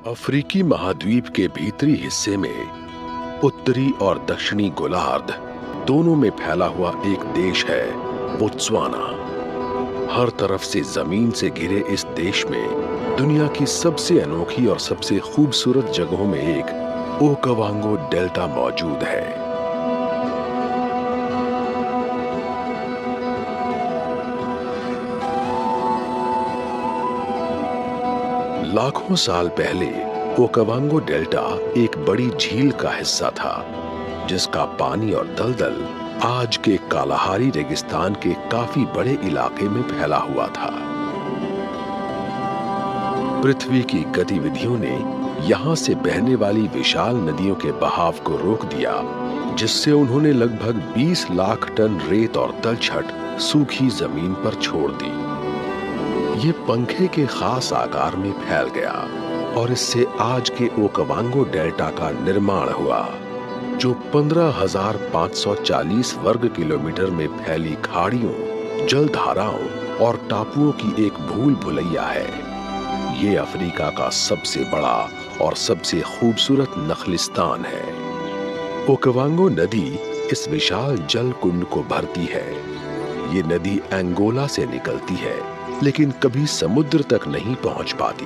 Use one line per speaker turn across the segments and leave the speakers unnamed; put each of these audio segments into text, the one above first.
अफ्रीकी महाद्वीप के भीतरी हिस्से में उत्तरी और दक्षिणी गोलार्ध दोनों में फैला हुआ एक देश है, बोत्सवाना। हर तरफ से जमीन से घिरे इस देश में दुनिया की सबसे अनोखी और सबसे खूबसूरत जगहों में एक ओकावांगो डेल्टा मौजूद है। लाखों साल पहले ओकावांगो डेल्टा एक बड़ी झील का हिस्सा था, जिसका पानी और दलदल आज के कालाहारी रेगिस्तान के काफी बड़े इलाके में फैला हुआ था। पृथ्वी की गतिविधियों ने यहां से बहने वाली विशाल नदियों के बहाव को रोक दिया, जिससे उन्होंने लगभग 20 लाख टन रेत और तलछट सूखी जमीन पर छोड़ दी। ये पंखे के खास आकार में फैल गया और इससे आज के ओकावांगो डेल्टा का निर्माण हुआ, जो 15,540 वर्ग किलोमीटर में फैली खाड़ियों, जलधाराओं और टापुओं की एक भूल भुलैया है। ये अफ्रीका का सबसे बड़ा और सबसे खूबसूरत नखलिस्तान है। ओकावांगो नदी इस विशाल जल कुंड को भरती है। ये नदी अंगोला से निकलती है, लेकिन कभी समुद्र तक नहीं पहुंच पाती।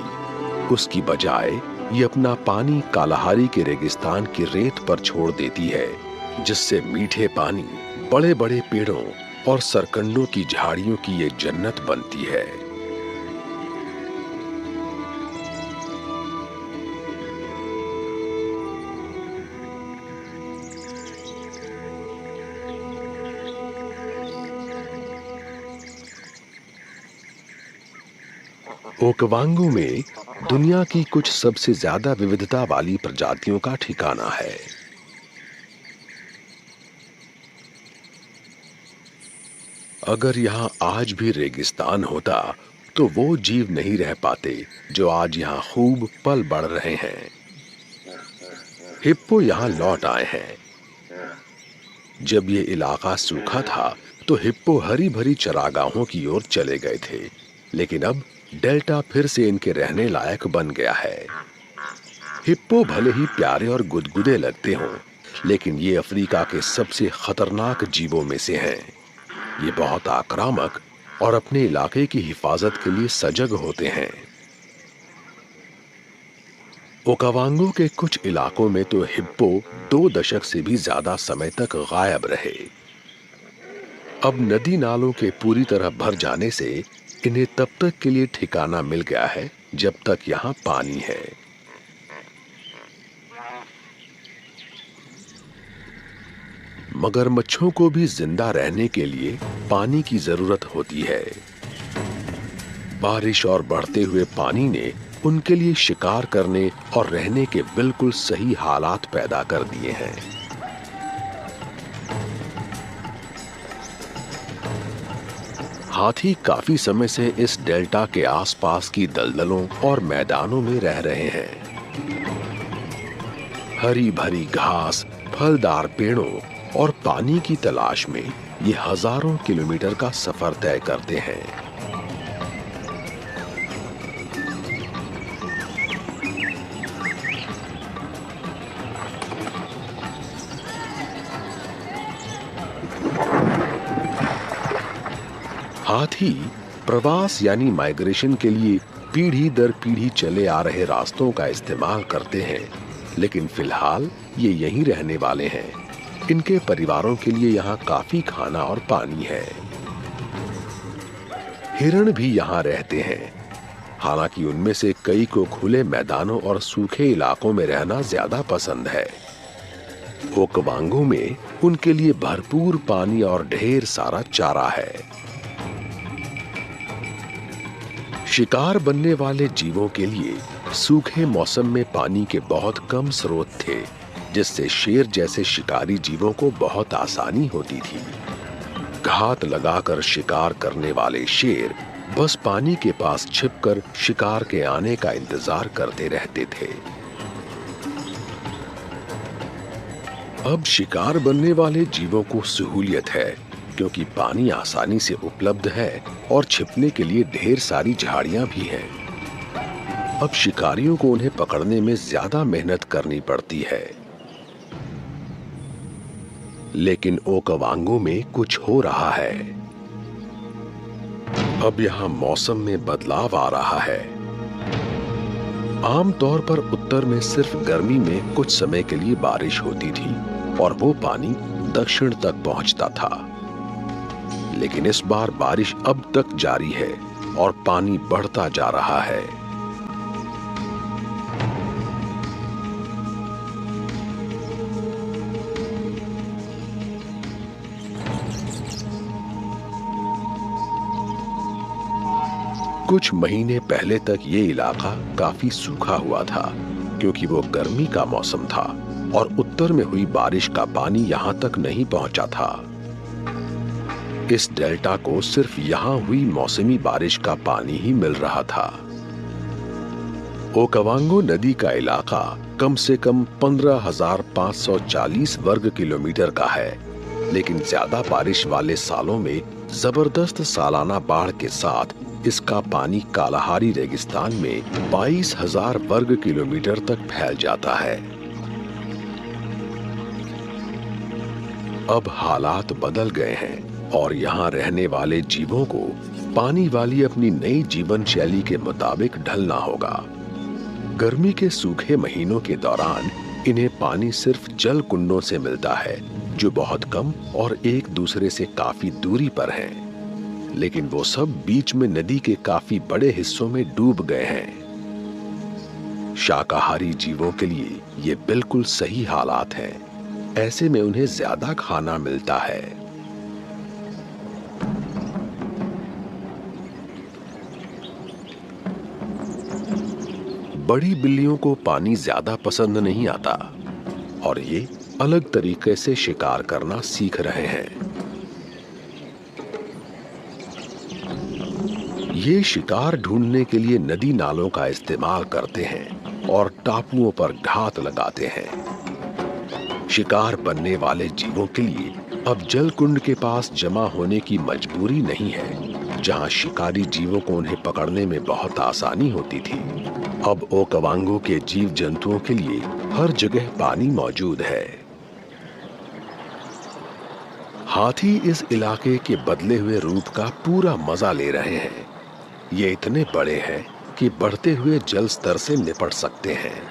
उसकी बजाय ये अपना पानी कालाहारी के रेगिस्तान की रेत पर छोड़ देती है, जिससे मीठे पानी, बड़े बड़े पेड़ों और सरकंडों की झाड़ियों की ये जन्नत बनती है। ओकावांगो में दुनिया की कुछ सबसे ज्यादा विविधता वाली प्रजातियों का ठिकाना है। अगर यहाँ आज भी रेगिस्तान होता, तो वो जीव नहीं रह पाते जो आज यहाँ खूब पल बढ़ रहे हैं। हिप्पो यहाँ लौट आए हैं। जब ये इलाका सूखा था, तो हिप्पो हरी भरी चरागाहों की ओर चले गए थे, लेकिन अब डेल्टा फिर से इनके रहने लायक बन गया है। हिप्पो भले ही प्यारे और गुदगुदे लगते हों, लेकिन ये अफ्रीका के सबसे खतरनाक जीवों में से हैं। ये बहुत आक्रामक और अपने इलाके की हिफाजत के लिए सजग होते हैं। ओकावांगो के कुछ इलाकों में तो हिप्पो 2 दशक से भी ज्यादा समय तक गायब रहे। अब नदी नालों के पूरी तरह भर जाने से इन्हें तब तक के लिए ठिकाना मिल गया है जब तक यहाँ पानी है। मगरमच्छों को भी जिंदा रहने के लिए पानी की जरूरत होती है। बारिश और बढ़ते हुए पानी ने उनके लिए शिकार करने और रहने के बिल्कुल सही हालात पैदा कर दिए हैं। हाथी काफी समय से इस डेल्टा के आसपास की दलदलों और मैदानों में रह रहे हैं। हरी भरी घास, फलदार पेड़ों और पानी की तलाश में ये हजारों किलोमीटर का सफर तय करते हैं। हाथी प्रवास यानी माइग्रेशन के लिए पीढ़ी दर पीढ़ी चले आ रहे रास्तों का इस्तेमाल करते हैं, लेकिन फिलहाल ये यहीं रहने वाले हैं। इनके परिवारों के लिए यहाँ काफी खाना और पानी है। हिरण भी यहाँ रहते हैं, हालांकि उनमें से कई को खुले मैदानों और सूखे इलाकों में रहना ज्यादा पसंद है। ओकावांगो में उनके लिए भरपूर पानी और ढेर सारा चारा है। शिकार बनने वाले जीवों के लिए सूखे मौसम में पानी के बहुत कम स्रोत थे, जिससे शेर जैसे शिकारी जीवों को बहुत आसानी होती थी। घात लगाकर शिकार करने वाले शेर बस पानी के पास छिपकर शिकार के आने का इंतजार करते रहते थे। अब शिकार बनने वाले जीवों को सहूलियत है, क्योंकि पानी आसानी से उपलब्ध है और छिपने के लिए ढेर सारी झाड़ियां भी हैं। अब शिकारियों को उन्हें पकड़ने में ज्यादा मेहनत करनी पड़ती है। लेकिन ओकावांगो में कुछ हो रहा है। अब यहाँ मौसम में बदलाव आ रहा है। आमतौर पर उत्तर में सिर्फ गर्मी में कुछ समय के लिए बारिश होती थी और वो पानी दक्षिण तक पहुंचता था। लेकिन इस बार बारिश अब तक जारी है और पानी बढ़ता जा रहा है। कुछ महीने पहले तक ये इलाका काफी सूखा हुआ था, क्योंकि वो गर्मी का मौसम था और उत्तर में हुई बारिश का पानी यहाँ तक नहीं पहुंचा था। इस डेल्टा को सिर्फ यहाँ हुई मौसमी बारिश का पानी ही मिल रहा था। ओकावांगो नदी का इलाका कम से कम 15,540 वर्ग किलोमीटर का है, लेकिन ज्यादा बारिश वाले सालों में जबरदस्त सालाना बाढ़ के साथ इसका पानी कालाहारी रेगिस्तान में 22,000 वर्ग किलोमीटर तक फैल जाता है। अब हालात बदल गए हैं और यहाँ रहने वाले जीवों को पानी वाली अपनी नई जीवन शैली के मुताबिक ढलना होगा। गर्मी के सूखे महीनों के दौरान इन्हें पानी सिर्फ जल कुंडों से मिलता है, जो बहुत कम और एक दूसरे से काफी दूरी पर हैं। लेकिन वो सब बीच में नदी के काफी बड़े हिस्सों में डूब गए हैं। शाकाहारी जीवों के लिए ये बिल्कुल सही हालात हैं। ऐसे में उन्हें ज्यादा खाना मिलता है। बड़ी बिल्लियों को पानी ज्यादा पसंद नहीं आता और ये अलग तरीके से शिकार करना सीख रहे हैं। ये शिकार ढूंढने के लिए नदी नालों का इस्तेमाल करते हैं और टापुओं पर घात लगाते हैं। शिकार बनने वाले जीवों के लिए अब जल कुंड के पास जमा होने की मजबूरी नहीं है, जहां शिकारी जीवों को उन्हें पकड़ने में बहुत आसानी होती थी। अब ओकावांगो के जीव जंतुओं के लिए हर जगह पानी मौजूद है। हाथी इस इलाके के बदले हुए रूप का पूरा मजा ले रहे हैं। ये इतने बड़े हैं कि बढ़ते हुए जल स्तर से निपट सकते हैं।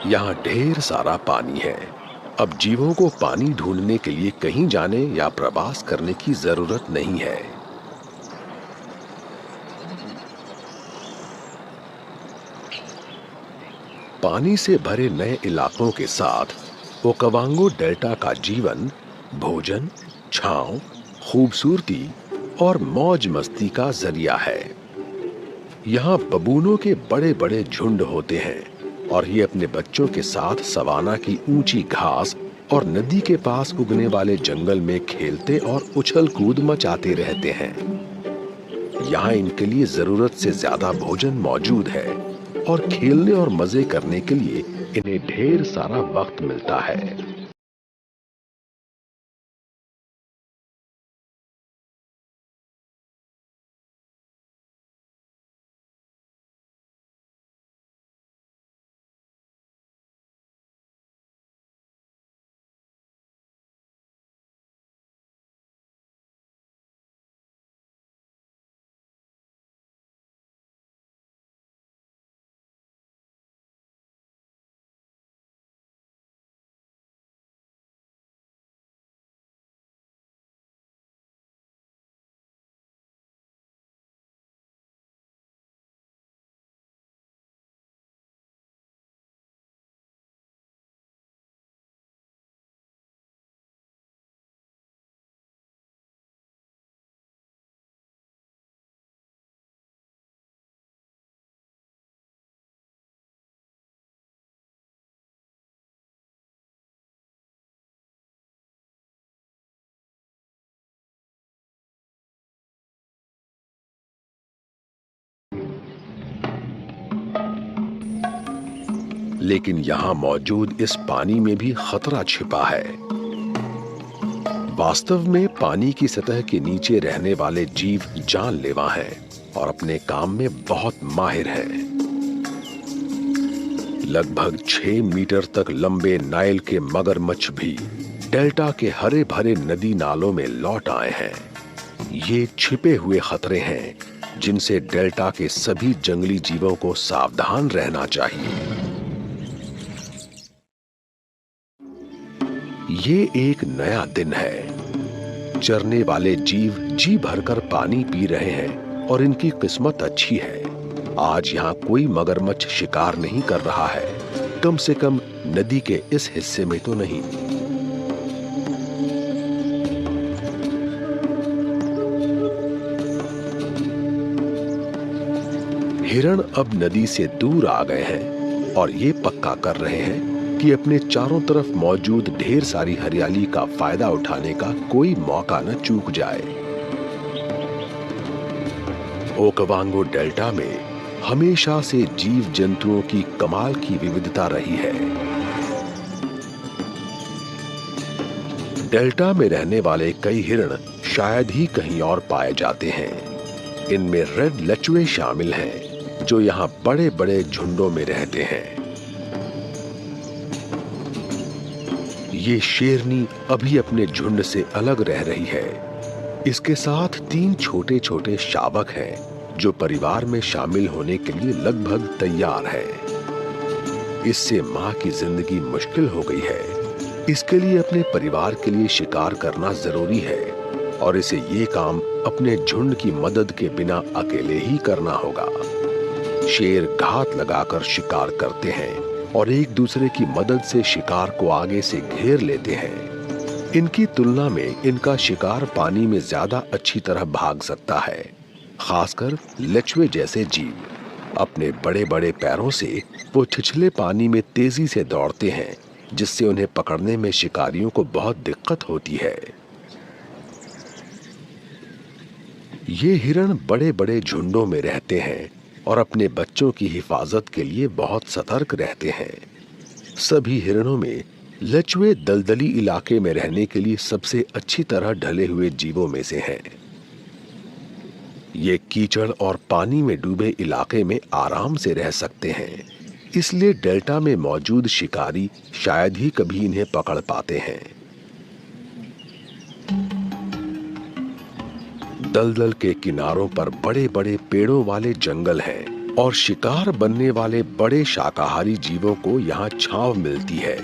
यहाँ ढेर सारा पानी है। अब जीवों को पानी ढूंढने के लिए कहीं जाने या प्रवास करने की जरूरत नहीं है। पानी से भरे नए इलाकों के साथ ओकावांगो डेल्टा का जीवन भोजन, छांव, खूबसूरती और मौज मस्ती का जरिया है। यहाँ बबूनों के बड़े बड़े झुंड होते हैं और ये अपने बच्चों के साथ सवाना की ऊंची घास और नदी के पास उगने वाले जंगल में खेलते और उछल कूद मचाते रहते हैं। यहाँ इनके लिए जरूरत से ज्यादा भोजन मौजूद है और खेलने और मजे करने के लिए इन्हें ढेर सारा वक्त मिलता है। लेकिन यहाँ मौजूद इस पानी में भी खतरा छिपा है। वास्तव में पानी की सतह के नीचे रहने वाले जीव जानलेवा हैं और अपने काम में बहुत माहिर है। लगभग 6 मीटर तक लंबे नाइल के मगरमच्छ भी डेल्टा के हरे भरे नदी नालों में लौट आए हैं। ये छिपे हुए खतरे हैं जिनसे डेल्टा के सभी जंगली जीवों को सावधान रहना चाहिए। ये एक नया दिन है। चरने वाले जीव जी भरकर पानी पी रहे हैं और इनकी किस्मत अच्छी है। आज यहाँ कोई मगरमच्छ शिकार नहीं कर रहा है, कम से कम नदी के इस हिस्से में तो नहीं। हिरण अब नदी से दूर आ गए हैं और ये पक्का कर रहे हैं कि अपने चारों तरफ मौजूद ढेर सारी हरियाली का फायदा उठाने का कोई मौका न चूक जाए। ओकावांगो डेल्टा में हमेशा से जीव जंतुओं की कमाल की विविधता रही है। डेल्टा में रहने वाले कई हिरण शायद ही कहीं और पाए जाते हैं। इनमें रेड लचुए शामिल हैं, जो यहाँ बड़े बड़े झुंडों में रहते हैं। ये शेरनी अभी अपने झुंड से अलग रह रही है। इसके साथ 3 छोटे छोटे शावक हैं, जो परिवार में शामिल होने के लिए लगभग तैयार है। इससे माँ की जिंदगी मुश्किल हो गई है। इसके लिए अपने परिवार के लिए शिकार करना जरूरी है और इसे ये काम अपने झुंड की मदद के बिना अकेले ही करना होगा। शेर घात लगाकर शिकार करते हैं और एक दूसरे की मदद से शिकार को आगे से घेर लेते हैं। इनकी तुलना में इनका शिकार पानी में ज्यादा अच्छी तरह भाग सकता है, खासकर लचुए जैसे जीव। अपने बड़े बड़े पैरों से वो छिछले पानी में तेजी से दौड़ते हैं, जिससे उन्हें पकड़ने में शिकारियों को बहुत दिक्कत होती है। ये हिरण बड़े बड़े झुंडों में रहते हैं और अपने बच्चों की हिफाजत के लिए बहुत सतर्क रहते हैं। सभी हिरणों में लचुए दलदली इलाके में रहने के लिए सबसे अच्छी तरह ढले हुए जीवों में से हैं। ये कीचड़ और पानी में डूबे इलाके में आराम से रह सकते हैं, इसलिए डेल्टा में मौजूद शिकारी शायद ही कभी इन्हें पकड़ पाते हैं। दलदल के किनारों पर बड़े बड़े पेड़ों वाले जंगल हैं और शिकार बनने वाले बड़े शाकाहारी जीवों को यहाँ छांव मिलती है।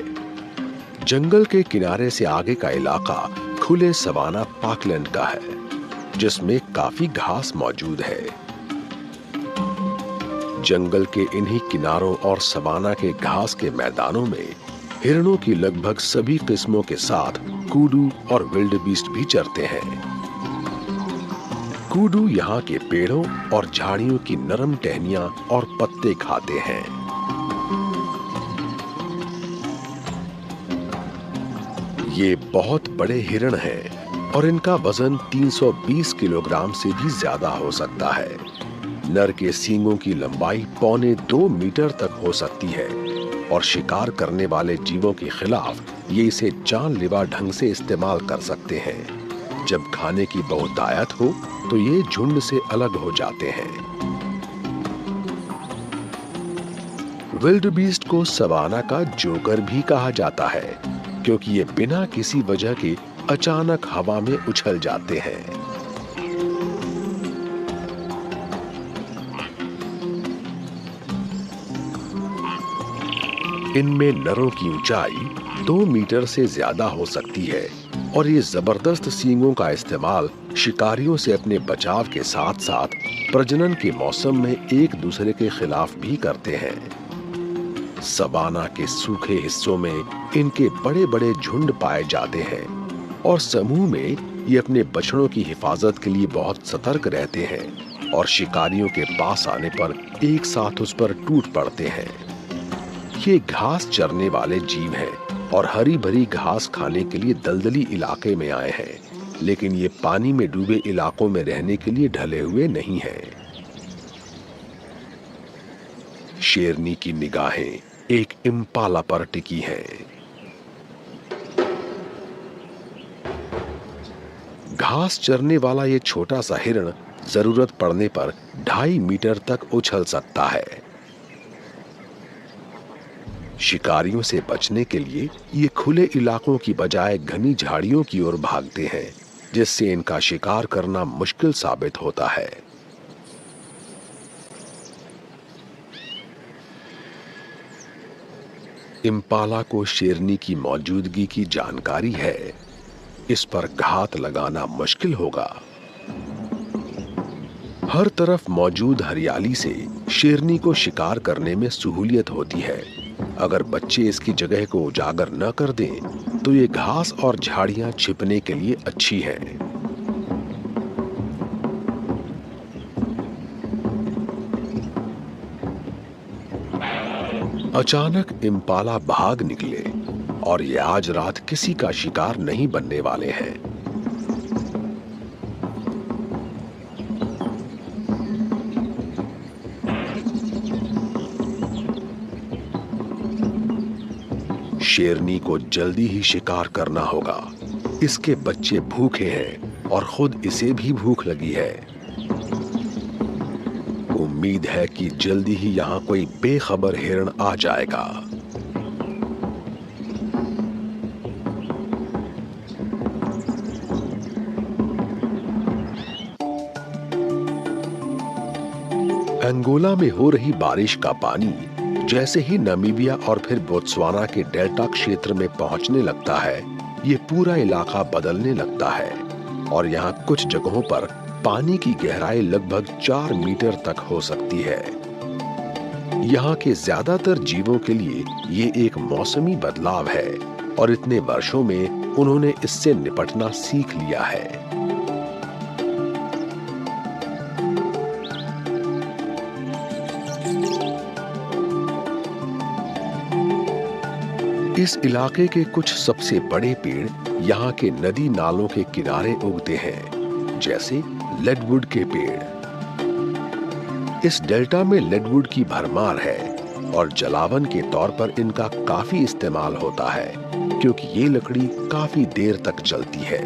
जंगल के किनारे से आगे का इलाका खुले सवाना पार्कलैंड का है, जिसमें काफी घास मौजूद है। जंगल के इन्हीं किनारों और सवाना के घास के मैदानों में हिरणों की लगभग सभी किस्मों के साथ कूडू और विल्डबीस्ट भी चरते हैं। कूडू यहाँ के पेड़ों और झाड़ियों की नरम टहनियां और पत्ते खाते हैं। ये बहुत बड़े हिरण हैं और इनका वजन 320 किलोग्राम से भी ज्यादा हो सकता है। नर के सींगों की लंबाई 1.25 मीटर तक हो सकती है और शिकार करने वाले जीवों के खिलाफ ये इसे जानलेवा ढंग से इस्तेमाल कर सकते हैं। जब खाने की बहुतायत हो तो ये झुंड से अलग हो जाते हैं। विल्डबीस्ट को सवाना का जोकर भी कहा जाता है, क्योंकि ये बिना किसी वजह के अचानक हवा में उछल जाते हैं। इनमें नरों की ऊंचाई 2 मीटर से ज्यादा हो सकती है और ये जबरदस्त सींगों का इस्तेमाल शिकारियों से अपने बचाव के साथ साथ प्रजनन के मौसम में एक दूसरे के खिलाफ भी करते हैं। सवाना के सूखे हिस्सों में इनके बड़े बड़े झुंड पाए जाते हैं और समूह में ये अपने बछड़ों की हिफाजत के लिए बहुत सतर्क रहते हैं और शिकारियों के पास आने पर एक साथ उस पर टूट पड़ते हैं। ये घास चरने वाले जीव हैं और हरी भरी घास खाने के लिए दलदली इलाके में आए हैं, लेकिन ये पानी में डूबे इलाकों में रहने के लिए ढले हुए नहीं हैं। शेरनी की निगाहें एक इम्पाला पर टिकी हैं। घास चरने वाला ये छोटा सा हिरण जरूरत पड़ने पर 2.5 मीटर तक उछल सकता है। शिकारियों से बचने के लिए ये खुले इलाकों की बजाय घनी झाड़ियों की ओर भागते हैं, जिससे इनका शिकार करना मुश्किल साबित होता है। इम्पाला को शेरनी की मौजूदगी की जानकारी है, इस पर घात लगाना मुश्किल होगा। हर तरफ मौजूद हरियाली से शेरनी को शिकार करने में सहूलियत होती है। अगर बच्चे इसकी जगह को उजागर न कर दें, तो ये घास और झाड़ियां छिपने के लिए अच्छी हैं। अचानक इम्पाला भाग निकले और ये आज रात किसी का शिकार नहीं बनने वाले हैं। शेरनी को जल्दी ही शिकार करना होगा। इसके बच्चे भूखे हैं और खुद इसे भी भूख लगी है। उम्मीद है कि जल्दी ही यहां कोई बेखबर हिरण आ जाएगा। अंगोला में हो रही बारिश का पानी जैसे ही नामीबिया और फिर बोत्सवाना के डेल्टा क्षेत्र में पहुंचने लगता है, ये पूरा इलाका बदलने लगता है और यहाँ कुछ जगहों पर पानी की गहराई लगभग 4 मीटर तक हो सकती है। यहाँ के ज्यादातर जीवों के लिए ये एक मौसमी बदलाव है और इतने वर्षों में उन्होंने इससे निपटना सीख लिया है। इस इलाके के कुछ सबसे बड़े पेड़ यहाँ के नदी नालों के किनारे उगते हैं, जैसे लेडवुड के पेड़। इस डेल्टा में लेडवुड की भरमार है और जलावन के तौर पर इनका काफी इस्तेमाल होता है, क्योंकि ये लकड़ी काफी देर तक जलती है।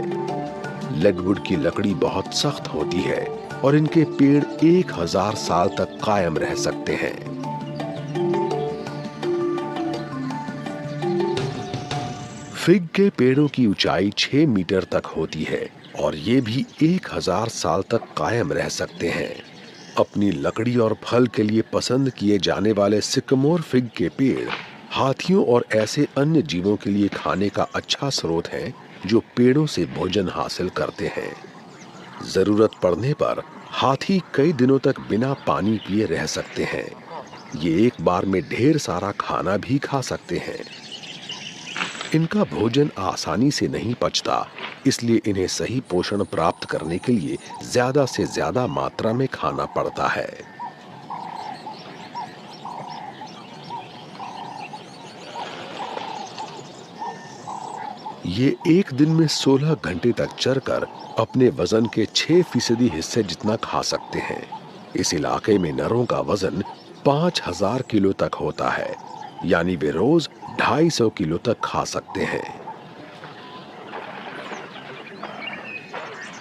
लेडवुड की लकड़ी बहुत सख्त होती है और इनके पेड़ 1000 साल तक कायम रह सकते हैं। फिग के पेड़ों की ऊंचाई 6 मीटर तक होती है और ये भी 1000 साल तक कायम रह सकते हैं। अपनी लकड़ी और फल के लिए पसंद किए जाने वाले सिकमोर फिग के पेड़ हाथियों और ऐसे अन्य जीवों के लिए खाने का अच्छा स्रोत हैं, जो पेड़ों से भोजन हासिल करते हैं। जरूरत पड़ने पर हाथी कई दिनों तक बिना पानी पिए रह सकते हैं। ये एक बार में ढेर सारा खाना भी खा सकते हैं। इनका भोजन आसानी से नहीं पचता, इसलिए इन्हें सही पोषण प्राप्त करने के लिए ज्यादा से ज्यादा मात्रा में खाना पड़ता है। ये एक दिन में 16 घंटे तक चरकर अपने वजन के 6% हिस्से जितना खा सकते हैं। इस इलाके में नरों का वजन 5000 किलो तक होता है, यानी वे रोज 250 किलो तक खा सकते हैं।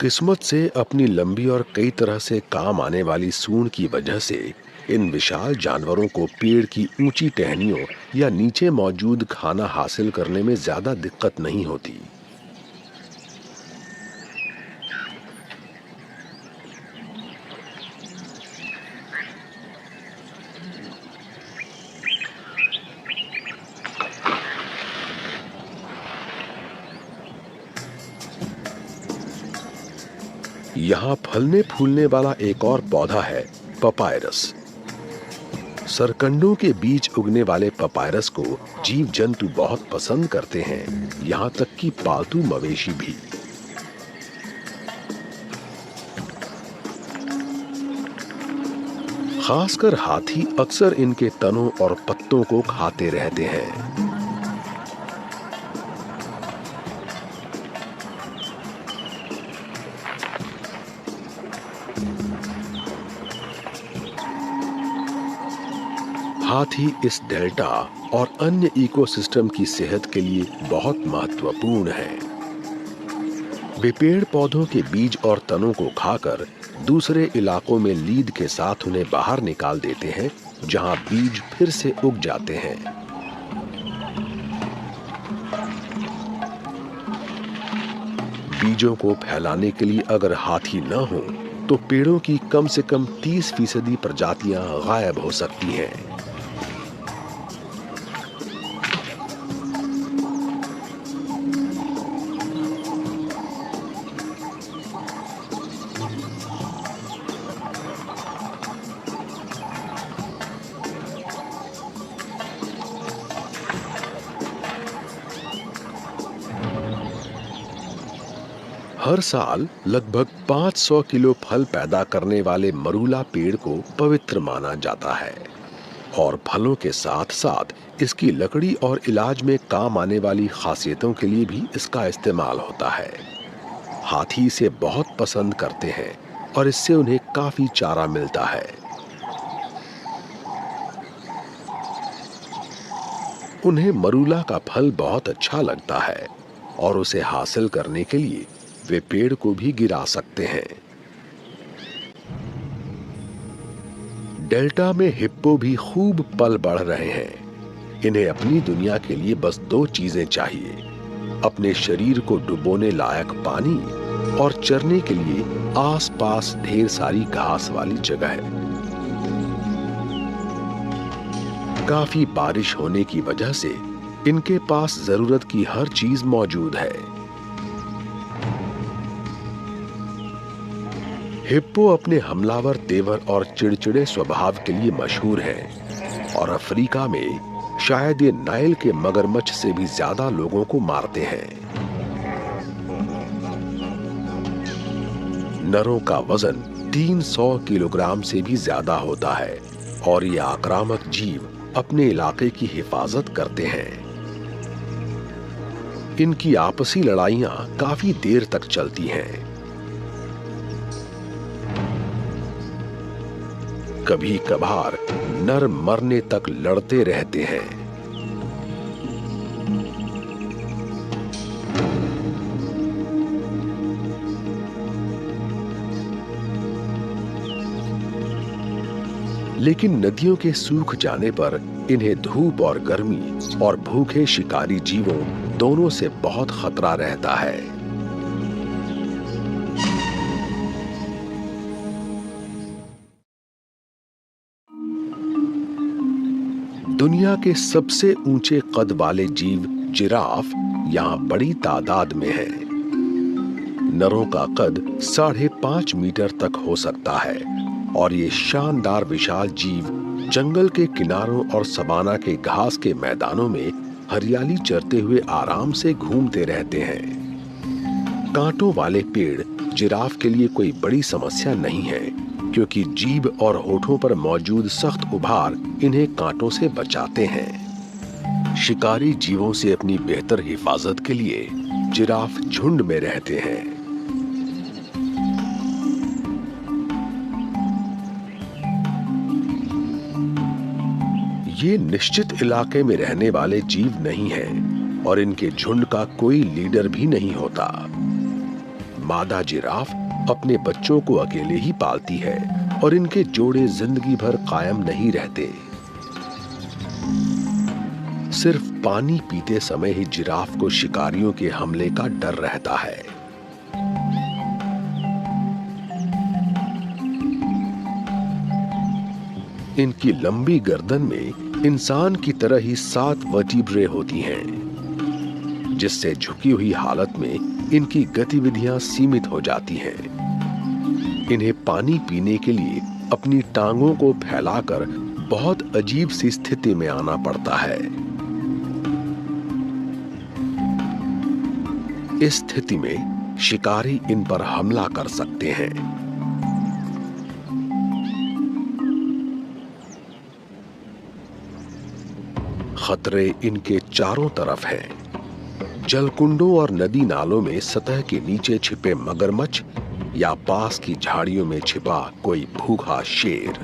किस्मत से अपनी लंबी और कई तरह से काम आने वाली सूंड की वजह से इन विशाल जानवरों को पेड़ की ऊंची टहनियों या नीचे मौजूद खाना हासिल करने में ज्यादा दिक्कत नहीं होती। यहाँ फलने फूलने वाला एक और पौधा है पपायरस। सरकंडों के बीच उगने वाले पपायरस को जीव जंतु बहुत पसंद करते हैं, यहाँ तक कि पालतू मवेशी भी। खासकर हाथी अक्सर इनके तनों और पत्तों को खाते रहते हैं। हाथी इस डेल्टा और अन्य इकोसिस्टम की सेहत के लिए बहुत महत्वपूर्ण है। वे पेड़ पौधों के बीज और तनों को खाकर दूसरे इलाकों में लीद के साथ उन्हें बाहर निकाल देते हैं, जहां बीज फिर से उग जाते हैं। बीजों को फैलाने के लिए अगर हाथी न हो तो पेड़ों की कम से कम 30% प्रजातियां गायब हो सकती हैं। हर साल लगभग 500 किलो फल पैदा करने वाले मरूला पेड़ को पवित्र माना जाता है और फलों के साथ साथ इसकी लकड़ी और इलाज में काम आने वाली खासियतों के लिए भी इसका इस्तेमाल होता है। हाथी इसे बहुत पसंद करते हैं और इससे उन्हें काफी चारा मिलता है। उन्हें मरूला का फल बहुत अच्छा लगता है और उसे हासिल करने के लिए वे पेड़ को भी गिरा सकते हैं। डेल्टा में हिप्पो भी खूब पल बढ़ रहे हैं। इन्हें अपनी दुनिया के लिए बस 2 चीजें चाहिए, अपने शरीर को डुबोने लायक पानी और चरने के लिए आसपास ढेर सारी घास वाली जगह है। काफी बारिश होने की वजह से इनके पास जरूरत की हर चीज मौजूद है। हिप्पो अपने हमलावर तेवर और चिड़चिड़े स्वभाव के लिए मशहूर है और अफ्रीका में शायद ये नाइल के मगरमच्छ से भी ज्यादा लोगों को मारते हैं। नरों का वजन 300 किलोग्राम से भी ज्यादा होता है और ये आक्रामक जीव अपने इलाके की हिफाजत करते हैं। इनकी आपसी लड़ाइयां काफी देर तक चलती हैं। कभी कभार नर मरने तक लड़ते रहते हैं। लेकिन नदियों के सूख जाने पर इन्हें धूप और गर्मी और भूखे शिकारी जीवों दोनों से बहुत खतरा रहता है। दुनिया के सबसे ऊंचे कद वाले जीव जिराफ यहाँ बड़ी तादाद में है। नरों का कद 5.5 मीटर तक हो सकता है और ये शानदार विशाल जीव जंगल के किनारों और सवाना के घास के मैदानों में हरियाली चरते हुए आराम से घूमते रहते हैं। कांटों वाले पेड़ जिराफ के लिए कोई बड़ी समस्या नहीं है, क्योंकि जीभ और होठों पर मौजूद सख्त उभार इन्हें कांटों से बचाते हैं। शिकारी जीवों से अपनी बेहतर हिफाजत के लिए जिराफ झुंड में रहते हैं। ये निश्चित इलाके में रहने वाले जीव नहीं हैं और इनके झुंड का कोई लीडर भी नहीं होता। मादा जिराफ अपने बच्चों को अकेले ही पालती है और इनके जोड़े जिंदगी भर कायम नहीं रहते। सिर्फ पानी पीते समय ही जिराफ को शिकारियों के हमले का डर रहता है। इनकी लंबी गर्दन में इंसान की तरह ही 7 वर्टिब्रे होती हैं, जिससे झुकी हुई हालत में इनकी गतिविधियां सीमित हो जाती हैं। इन्हें पानी पीने के लिए अपनी टांगों को फैलाकर बहुत अजीब सी स्थिति में आना पड़ता है। इस स्थिति में शिकारी इन पर हमला कर सकते हैं। खतरे इनके चारों तरफ हैं। जलकुंडों और नदी नालों में सतह के नीचे छिपे मगरमच्छ या पास की झाड़ियों में छिपा कोई भूखा शेर।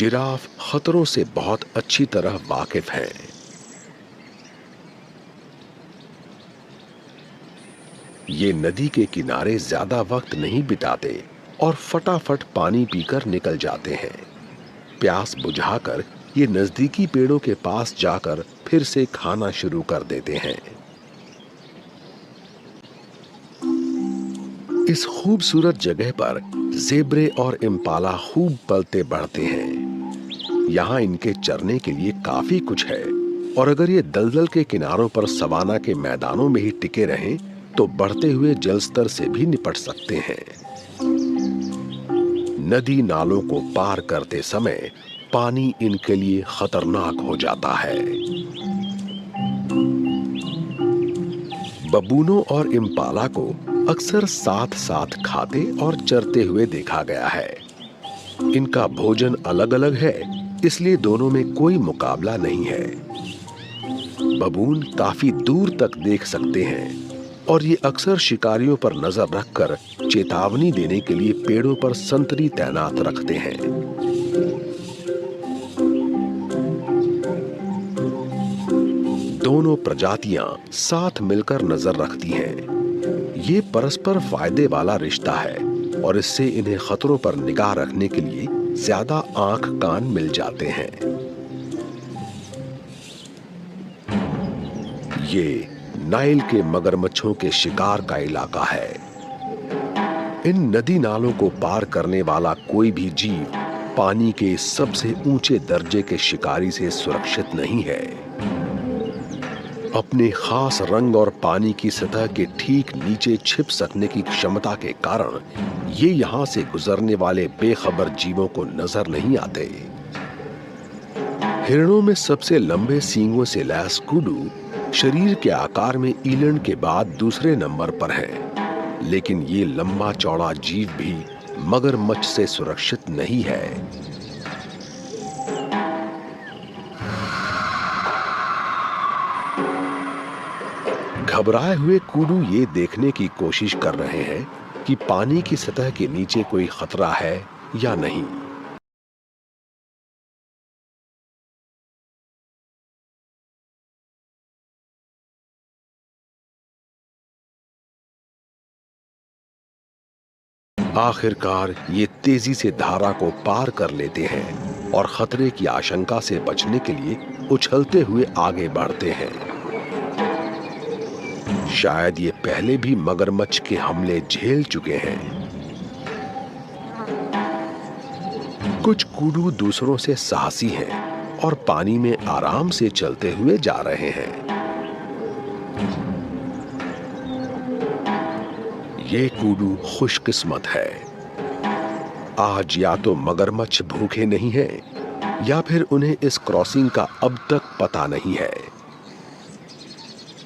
जिराफ खतरों से बहुत अच्छी तरह वाकिफ हैं। ये नदी के किनारे ज्यादा वक्त नहीं बिताते और फटाफट पानी पीकर निकल जाते हैं। प्यास बुझाकर ये नजदीकी पेड़ों के पास जाकर फिर से खाना शुरू कर देते हैं। इस खूबसूरत जगह पर ज़ेब्रे और इम्पाला खूब पलते बढ़ते हैं। यहाँ इनके चरने के लिए काफी कुछ है और अगर ये दलदल के किनारों पर सवाना के मैदानों में ही टिके रहें तो बढ़ते हुए जल स्तर से भी निपट सकते हैं। नदी नालों को पार करते समय पानी इनके लिए खतरनाक हो जाता है। बबूनों और इम्पाला को अक्सर साथ साथ खाते और चरते हुए देखा गया है। इनका भोजन अलग अलग है, इसलिए दोनों में कोई मुकाबला नहीं है। बबून काफी दूर तक देख सकते हैं और ये अक्सर शिकारियों पर नजर रखकर चेतावनी देने के लिए पेड़ों पर संतरी तैनात रखते हैं। दोनों प्रजातियां साथ मिलकर नजर रखती हैं। ये परस्पर फायदे वाला रिश्ता है और इससे इन्हें खतरों पर निगाह रखने के लिए ज्यादा आंख कान मिल जाते हैं। ये नाइल के मगरमच्छों के शिकार का इलाका है। इन नदी नालों को पार करने वाला कोई भी जीव पानी के सबसे ऊंचे दर्जे के शिकारी से सुरक्षित नहीं है। अपने खास रंग और पानी की सतह के ठीक नीचे छिप सकने की क्षमता के कारण ये यहाँ से गुजरने वाले बेखबर जीवों को नजर नहीं आते। हिरणों में सबसे लंबे सींगों से लैस कुडू शरीर के आकार में ईलंड के बाद दूसरे नंबर पर है, लेकिन ये लंबा चौड़ा जीव भी मगरमच्छ से सुरक्षित नहीं है। घबराए हुए कुडू ये देखने की कोशिश कर रहे हैं कि पानी की सतह के नीचे कोई खतरा है या नहीं। आखिरकार ये तेजी से धारा को पार कर लेते हैं और खतरे की आशंका से बचने के लिए उछलते हुए आगे बढ़ते हैं। शायद ये पहले भी मगरमच्छ के हमले झेल चुके हैं। कुछ कुडू दूसरों से साहसी हैं और पानी में आराम से चलते हुए जा रहे हैं। ये कुडू खुशकिस्मत है। आज या तो मगरमच्छ भूखे नहीं हैं या फिर उन्हें इस क्रॉसिंग का अब तक पता नहीं है।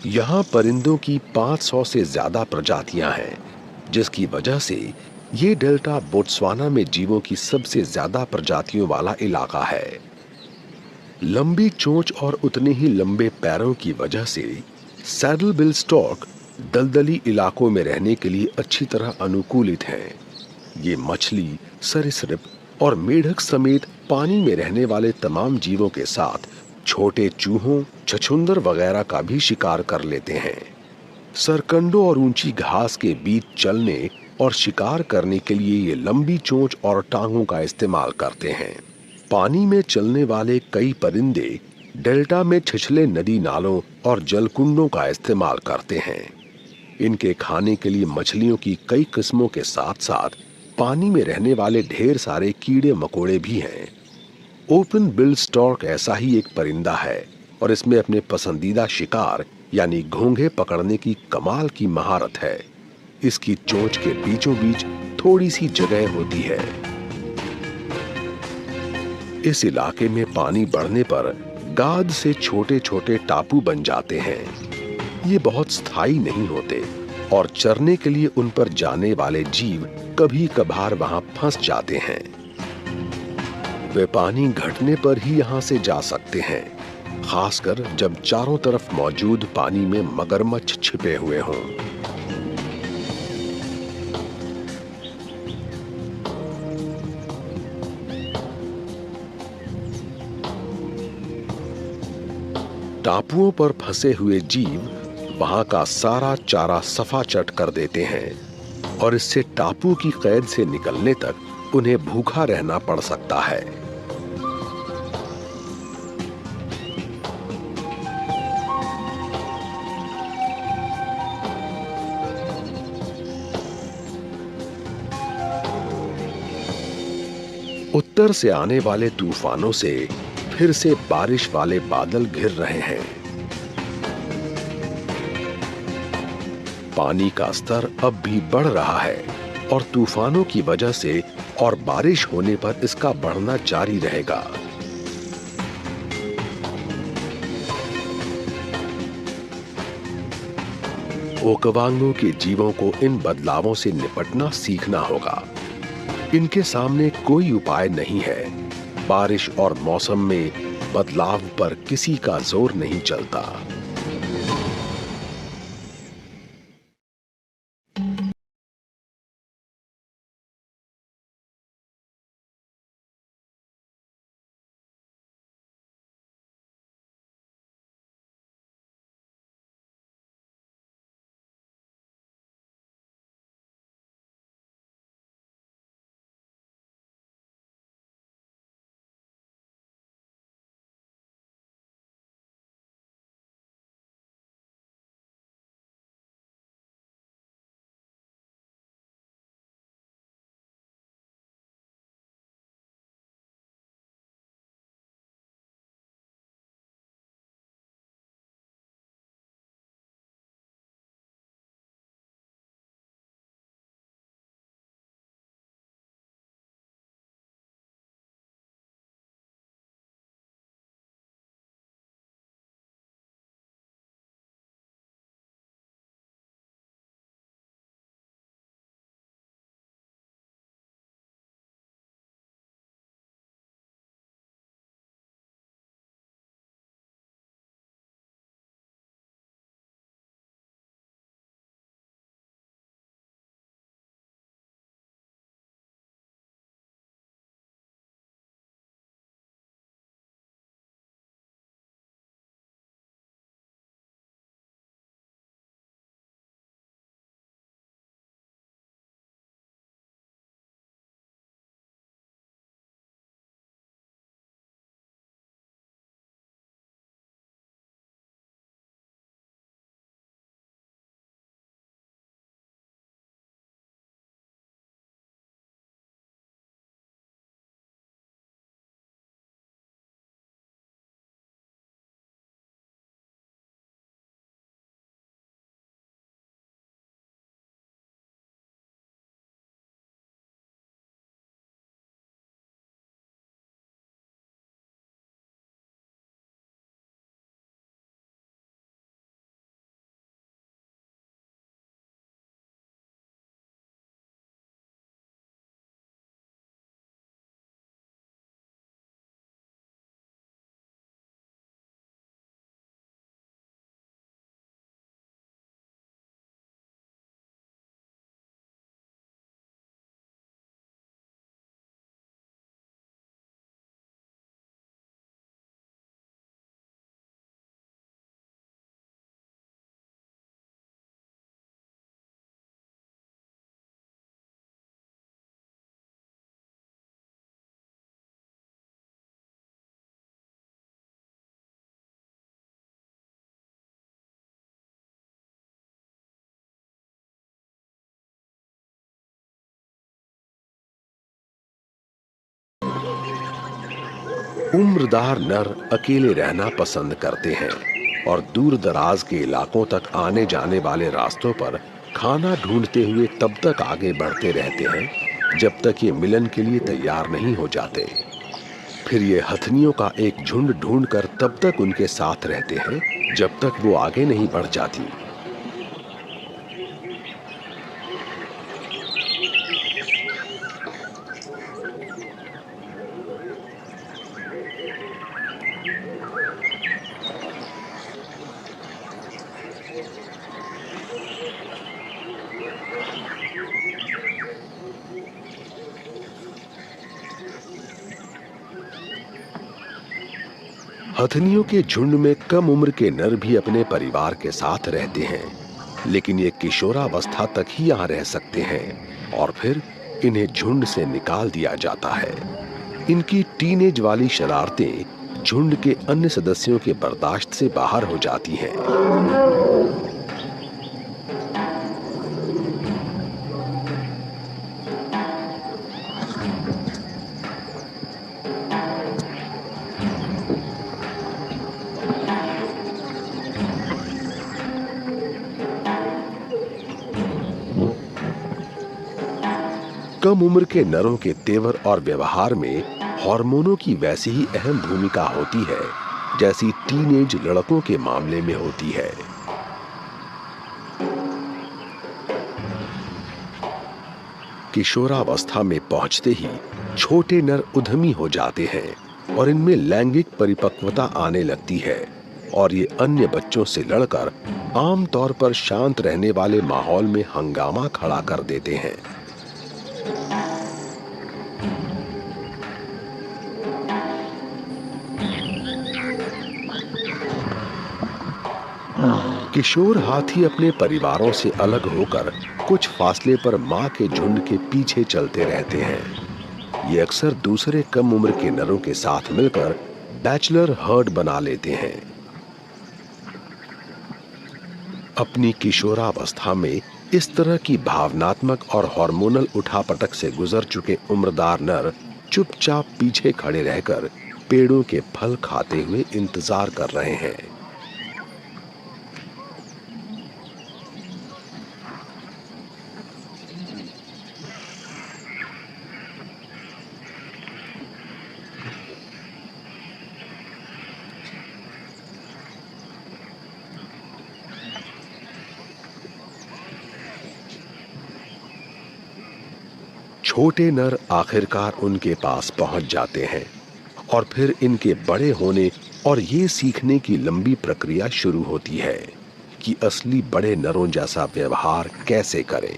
यहाँ परिंदों की 500 से ज्यादा प्रजातियां हैं, जिसकी वजह से ये डेल्टा बोत्सवाना में जीवों की सबसे ज्यादा प्रजातियों वाला इलाका है। लंबी चोंच और उतने ही लंबे पैरों की वजह से सैडल बिल स्टॉर्क दलदली इलाकों में रहने के लिए अच्छी तरह अनुकूलित हैं। ये मछली, सरीसृप और मेढक समेत पानी में रहने वाले तमाम जीवों के साथ छोटे चूहों, छछूंदर वगैरह का भी शिकार कर लेते हैं। सरकंडों और ऊंची घास के बीच चलने और शिकार करने के लिए ये लंबी चोंच और टांगों का इस्तेमाल करते हैं। पानी में चलने वाले कई परिंदे डेल्टा में छिछले नदी नालों और जलकुंडों का इस्तेमाल करते हैं। इनके खाने के लिए मछलियों की कई किस्मों के साथ साथ पानी में रहने वाले ढेर सारे कीड़े मकोड़े भी हैं। ओपन बिल स्टॉर्क ऐसा ही एक परिंदा है और इसमें अपने पसंदीदा शिकार यानी घोंघे पकड़ने की कमाल की महारत है। इसकी चोंच के बीचों बीच थोड़ी सी जगह होती है। इस इलाके में पानी बढ़ने पर गाद से छोटे छोटे टापू बन जाते हैं। ये बहुत स्थायी नहीं होते और चरने के लिए उन पर जाने वाले जीव कभी कभार वहां फंस जाते हैं। वे पानी घटने पर ही यहां से जा सकते हैं, खासकर जब चारों तरफ मौजूद पानी में मगरमच्छ छिपे हुए हों। टापुओं पर फंसे हुए जीव वहां का सारा चारा सफा चट कर देते हैं और इससे टापू की कैद से निकलने तक उन्हें भूखा रहना पड़ सकता है। उत्तर से आने वाले तूफानों से फिर से बारिश वाले बादल घिर रहे हैं। पानी का स्तर अब भी बढ़ रहा है और तूफानों की वजह से और बारिश होने पर इसका बढ़ना जारी रहेगा। ओकावांगो के जीवों को इन बदलावों से निपटना सीखना होगा। इनके सामने कोई उपाय नहीं है। बारिश और मौसम में बदलाव पर किसी का जोर नहीं चलता। उम्रदार नर अकेले रहना पसंद करते हैं और दूर दराज के इलाकों तक आने जाने वाले रास्तों पर खाना ढूंढते हुए तब तक आगे बढ़ते रहते हैं जब तक ये मिलन के लिए तैयार नहीं हो जाते। फिर ये हथनियों का एक झुंड ढूंढकर तब तक उनके साथ रहते हैं जब तक वो आगे नहीं बढ़ जाती। हथनियों के झुंड में कम उम्र के नर भी अपने परिवार के साथ रहते हैं, लेकिन ये किशोरावस्था तक ही यहाँ रह सकते हैं और फिर इन्हें झुंड से निकाल दिया जाता है। इनकी टीनेज वाली शरारतें झुंड के अन्य सदस्यों के बर्दाश्त से बाहर हो जाती हैं। कम उम्र के नरों के तेवर और व्यवहार में हार्मोनों की वैसी ही अहम भूमिका होती है जैसी टीनेज लड़कों के मामले में होती है। किशोरावस्था में पहुंचते ही छोटे नर उद्यमी हो जाते हैं और इनमें लैंगिक परिपक्वता आने लगती है और ये अन्य बच्चों से लड़कर आमतौर पर शांत रहने वाले माहौल में हंगामा खड़ा कर देते हैं। किशोर हाथी अपने परिवारों से अलग होकर कुछ फासले पर मां के झुंड के पीछे चलते रहते हैं। ये अक्सर दूसरे कम उम्र के नरों के साथ मिलकर बैचलर हर्ड बना लेते हैं। अपनी किशोरावस्था में इस तरह की भावनात्मक और हार्मोनल उठापटक से गुजर चुके उम्रदार नर चुपचाप पीछे खड़े रहकर पेड़ों के फल खाते हुए इंतजार कर रहे हैं। छोटे नर आखिरकार उनके पास पहुंच जाते हैं और फिर इनके बड़े होने और ये सीखने की लंबी प्रक्रिया शुरू होती है कि असली बड़े नरों जैसा व्यवहार कैसे करें।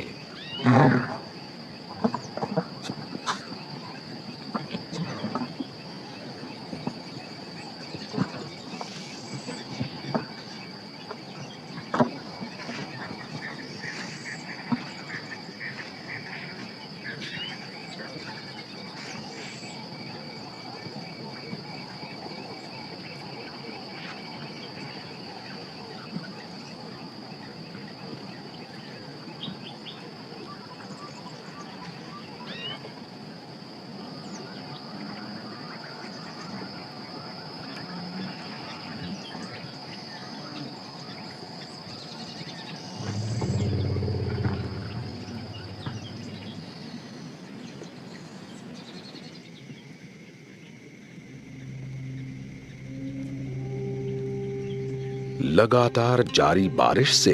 लगातार जारी बारिश से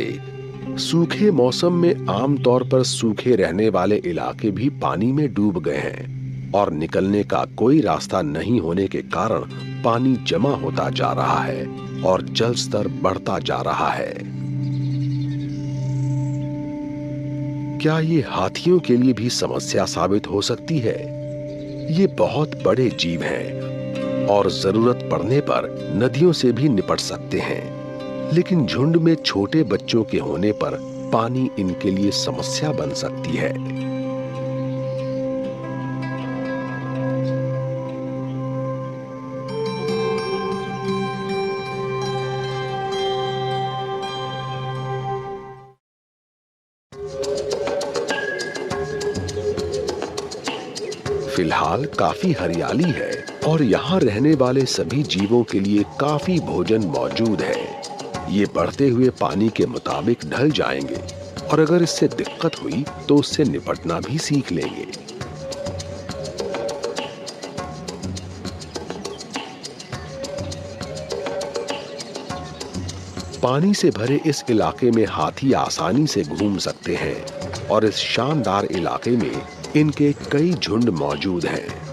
सूखे मौसम में आमतौर पर सूखे रहने वाले इलाके भी पानी में डूब गए हैं और निकलने का कोई रास्ता नहीं होने के कारण पानी जमा होता जा रहा है और जल स्तर बढ़ता जा रहा है। क्या ये हाथियों के लिए भी समस्या साबित हो सकती है? ये बहुत बड़े जीव हैं और जरूरत पड़ने पर नदियों से भी निपट सकते हैं, लेकिन झुंड में छोटे बच्चों के होने पर पानी इनके लिए समस्या बन सकती है। फिलहाल काफी हरियाली है और यहाँ रहने वाले सभी जीवों के लिए काफी भोजन मौजूद है। ये बढ़ते हुए पानी के मुताबिक ढल जाएंगे और अगर इससे दिक्कत हुई तो उससे निपटना भी सीख लेंगे। पानी से भरे इस इलाके में हाथी आसानी से घूम सकते हैं और इस शानदार इलाके में इनके कई झुंड मौजूद हैं।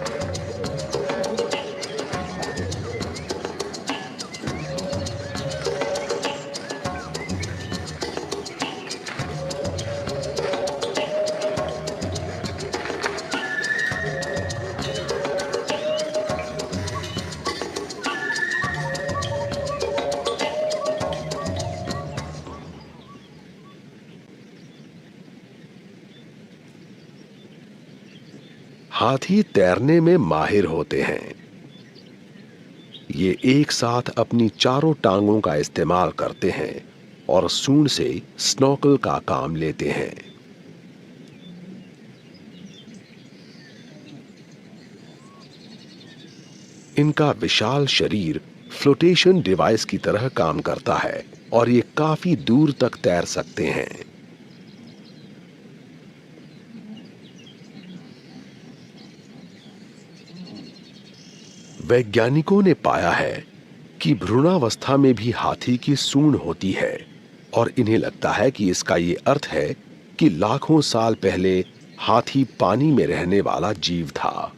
हाथी तैरने में माहिर होते हैं। ये एक साथ अपनी चारों टांगों का इस्तेमाल करते हैं और सूंड से स्नॉकल का काम लेते हैं। इनका विशाल शरीर फ्लोटेशन डिवाइस की तरह काम करता है और ये काफी दूर तक तैर सकते हैं। वैज्ञानिकों ने पाया है कि भ्रूणावस्था में भी हाथी की सूंड होती है और इन्हें लगता है कि इसका ये अर्थ है कि लाखों साल पहले हाथी पानी में रहने वाला जीव था।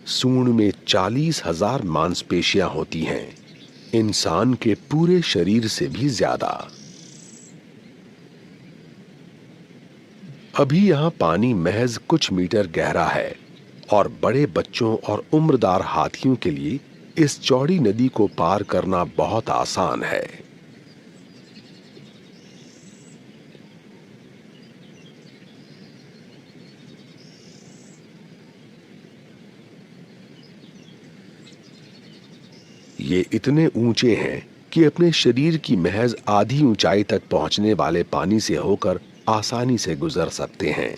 सूंड में 40,000 मांसपेशियां होती हैं, इंसान के पूरे शरीर से भी ज्यादा। अभी यहां पानी महज कुछ मीटर गहरा है और बड़े बच्चों और उम्रदार हाथियों के लिए इस चौड़ी नदी को पार करना बहुत आसान है। ये इतने ऊंचे हैं कि अपने शरीर की महज आधी ऊंचाई तक पहुंचने वाले पानी से होकर आसानी से गुजर सकते हैं।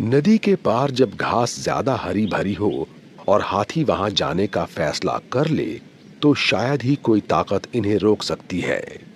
नदी के पार जब घास ज्यादा हरी भरी हो और हाथी वहां जाने का फैसला कर ले, तो शायद ही कोई ताकत इन्हें रोक सकती है।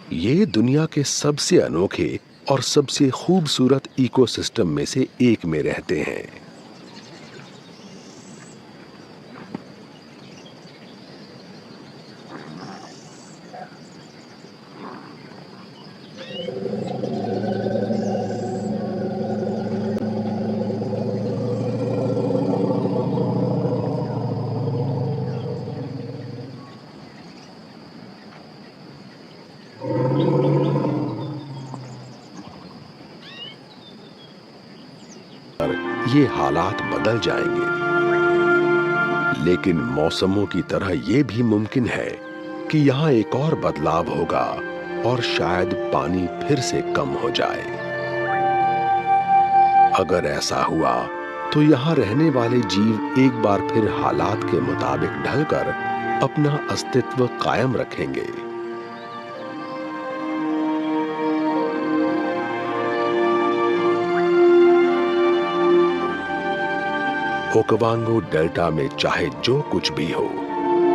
ये दुनिया के सबसे अनोखे और सबसे खूबसूरत इकोसिस्टम में से एक में रहते हैं। ये हालात बदल जाएंगे, लेकिन मौसमों की तरह ये भी मुमकिन है कि यहाँ एक और बदलाव होगा और शायद पानी फिर से कम हो जाए। अगर ऐसा हुआ तो यहाँ रहने वाले जीव एक बार फिर हालात के मुताबिक ढलकर अपना अस्तित्व कायम रखेंगे। ओकावांगो डेल्टा में चाहे जो कुछ भी हो,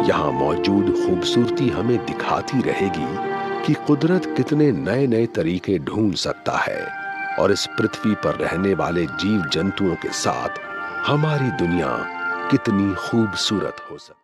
यहाँ मौजूद खूबसूरती हमें दिखाती रहेगी कि कुदरत कितने नए नए तरीके ढूंढ सकता है और इस पृथ्वी पर रहने वाले जीव जंतुओं के साथ हमारी दुनिया कितनी खूबसूरत हो सकती है।